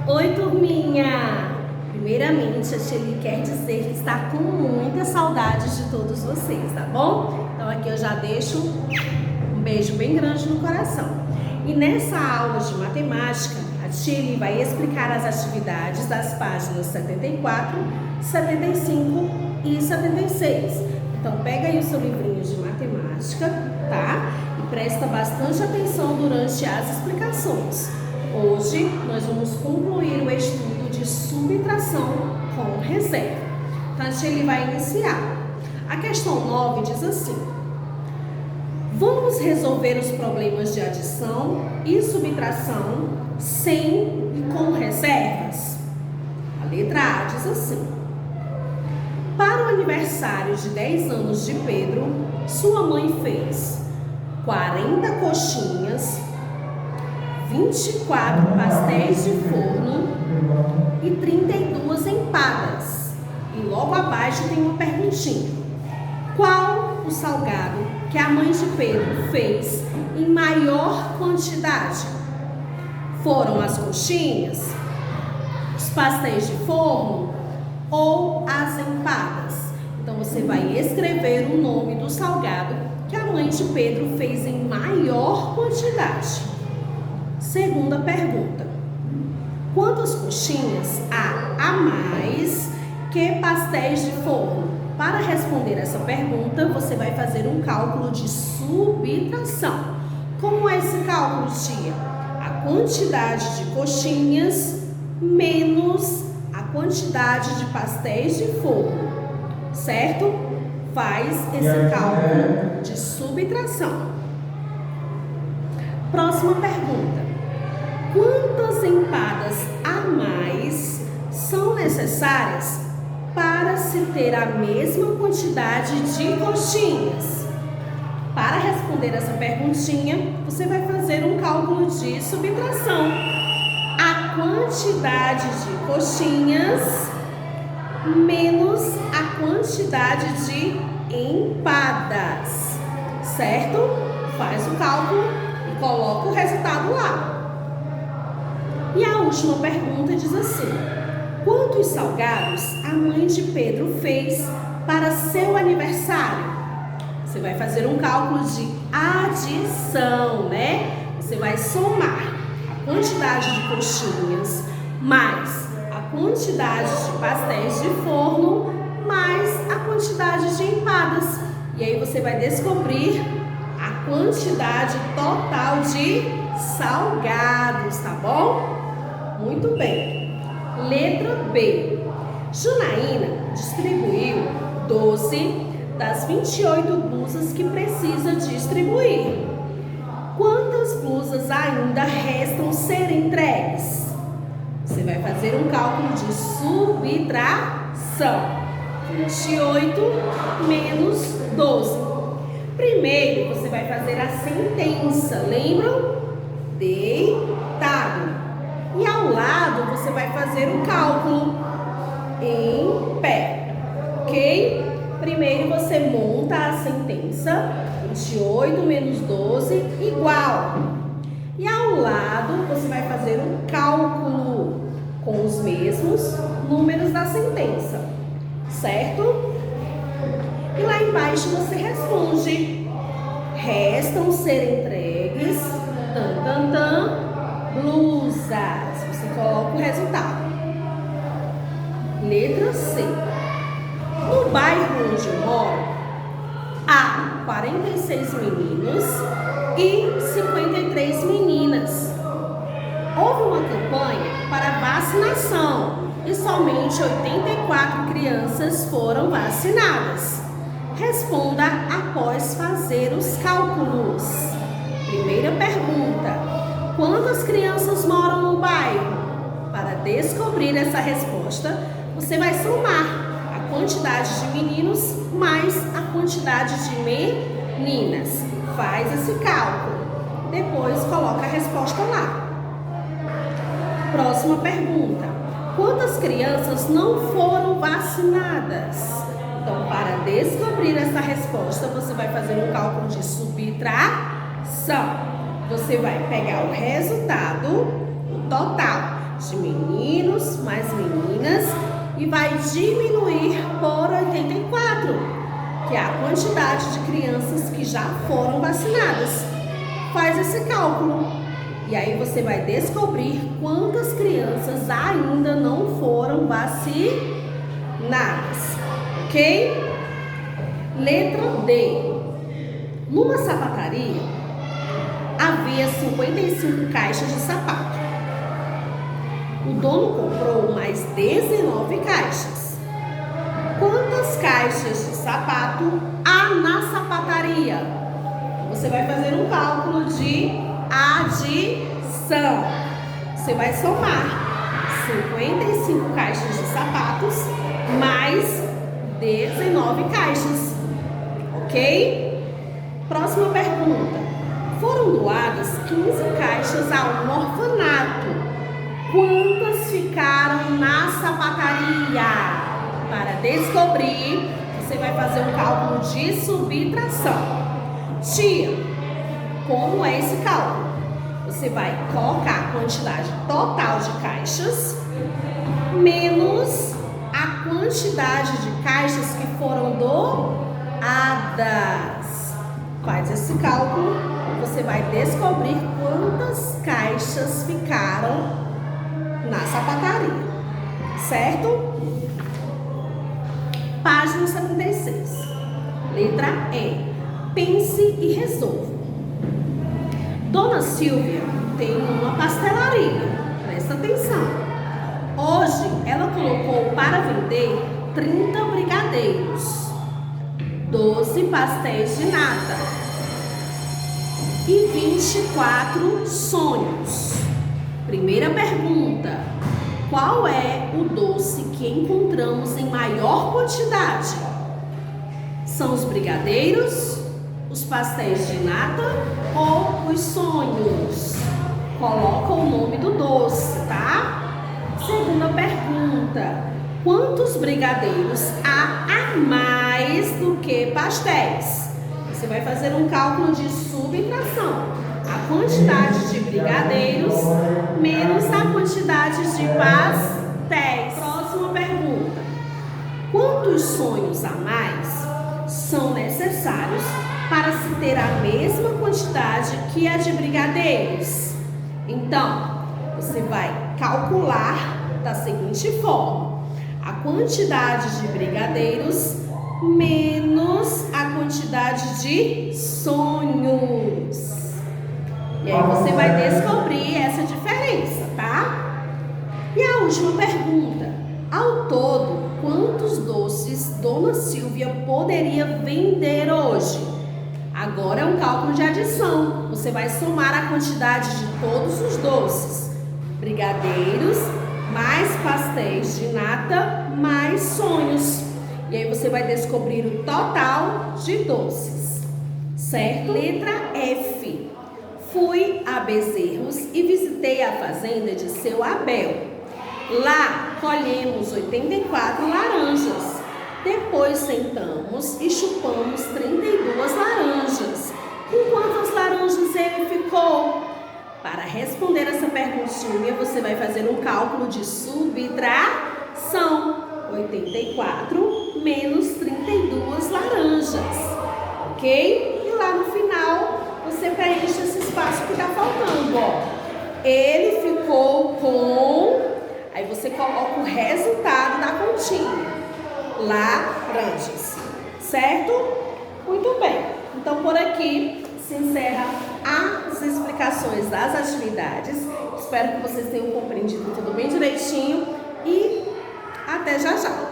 Oi, turminha! Primeiramente, a Shelly quer dizer que está com muita saudade de todos vocês, tá bom? Então aqui eu já deixo um beijo bem grande no coração. E nessa aula de matemática, a Shelly vai explicar as atividades das páginas 74, 75 e 76. Então pega aí o seu livrinho de matemática, tá? E presta bastante atenção durante as explicações. Hoje nós vamos concluir o estudo de subtração com reserva. Então a Shelly vai iniciar. A questão 9 diz assim: vamos resolver os problemas de adição e subtração sem e com reservas? A letra A diz assim: para o aniversário de 10 anos de Pedro, sua mãe fez 40 coxinhas, 24 pastéis de forno e 32 empadas. E logo abaixo tem uma perguntinha: qual o salgado que a mãe de Pedro fez em maior quantidade? Foram as coxinhas, os pastéis de forno ou as empadas? Então você vai escrever o nome do salgado que a mãe de Pedro fez em maior quantidade. Segunda pergunta: quantas coxinhas há a mais que pastéis de forno? Para responder essa pergunta, você vai fazer um cálculo de subtração. Como é esse cálculo, tia? A quantidade de coxinhas menos a quantidade de pastéis de forno, certo? Faz esse cálculo de subtração. Próxima pergunta: quantas empadas a mais são necessárias para se ter a mesma quantidade de coxinhas? Para responder essa perguntinha, você vai fazer um cálculo de subtração. A quantidade de coxinhas menos a quantidade de empadas, certo? Faz o cálculo e coloca o resultado lá. E a última pergunta diz assim: quantos salgados a mãe de Pedro fez para seu aniversário? Você vai fazer um cálculo de adição, né? Você vai somar a quantidade de coxinhas mais a quantidade de pastéis de forno mais a quantidade de empadas. E aí você vai descobrir a quantidade total de salgados, tá bom? Muito bem. Letra B. Janaína distribuiu 12 das 28 blusas que precisa distribuir. Quantas blusas ainda restam ser entregues? Você vai fazer um cálculo de subtração. 28 menos 12. Primeiro você vai fazer a sentença, lembram? Deitado. E ao lado você vai fazer um cálculo em pé, ok? Primeiro você monta a sentença, 28 menos 12 igual. E ao lado você vai fazer um cálculo com os mesmos números da sentença, certo? E lá embaixo você responde: restam ser entregues, blusas. Você coloca o resultado. Letra C. No bairro onde eu moro, há 46 meninos e 53 meninas. Houve uma campanha para vacinação e somente 84 crianças foram vacinadas. Responda após fazer os cálculos. Primeira pergunta: quantas crianças moram no bairro? Para descobrir essa resposta, você vai somar a quantidade de meninos mais a quantidade de meninas. Faz esse cálculo. Depois coloca a resposta lá. Próxima pergunta: quantas crianças não foram vacinadas? Então, para descobrir essa resposta, você vai fazer um cálculo de subtração. Você vai pegar o resultado, o total, de meninos mais meninas e vai diminuir por 84, que é a quantidade de crianças que já foram vacinadas. Faz esse cálculo e aí você vai descobrir quantas crianças ainda não foram vacinadas, ok? Letra D. Numa sapataria havia 55 caixas de sapato. O dono comprou mais 19 caixas. Quantas caixas de sapato há na sapataria? Você vai fazer um cálculo de adição. Você vai somar 55 caixas de sapatos mais 19 caixas. Ok? Próxima pergunta. Foram doadas 15 caixas a um orfanato. Quantas ficaram na sapataria? Para descobrir, você vai fazer um cálculo de subtração. Tia, como é esse cálculo? Você vai colocar a quantidade total de caixas menos a quantidade de caixas que foram doadas. Faz esse cálculo e você vai descobrir quantas caixas ficaram na sapataria, certo? Página 76. Letra E. Pense e resolva. Dona Silvia tem uma pastelaria. Presta atenção. Hoje ela colocou para vender 30 brigadeiros, 12 pastéis de nata e 24 sonhos. Primeira pergunta: qual é o doce que encontramos em maior quantidade? São os brigadeiros, os pastéis de nata ou os sonhos? Coloca o nome do doce, tá? Segunda pergunta: quantos brigadeiros há a mais do que pastéis? Você vai fazer um cálculo de subtração. A quantidade de brigadeiros menos a quantidade de pastéis. Próxima pergunta: quantos sonhos a mais são necessários para se ter a mesma quantidade que a de brigadeiros? Então, você vai calcular da seguinte forma: a quantidade de brigadeiros menos a quantidade de sonhos. E aí você vai descobrir essa diferença, tá? E a última pergunta: ao todo, quantos doces Dona Silvia poderia vender hoje? Agora é um cálculo de adição. Você vai somar a quantidade de todos os doces: brigadeiros, mais pastéis de nata, mais sonhos. E aí você vai descobrir o total de doces, certo? Letra F. Fui a Bezerros e visitei a fazenda de seu Abel. Lá colhemos 84 laranjas. Depois sentamos e chupamos 32 laranjas. Com quantas laranjas ele ficou? Para responder essa perguntinha, você vai fazer um cálculo de subtração. 84 menos 32 laranjas, ok? E lá no final, você preenche esse espaço que está faltando, ó. Ele ficou com... Aí você coloca o resultado da continha. Laranjas, certo? Muito bem. Então, por aqui se encerra as explicações das atividades. Espero que vocês tenham compreendido tudo bem direitinho e até já já.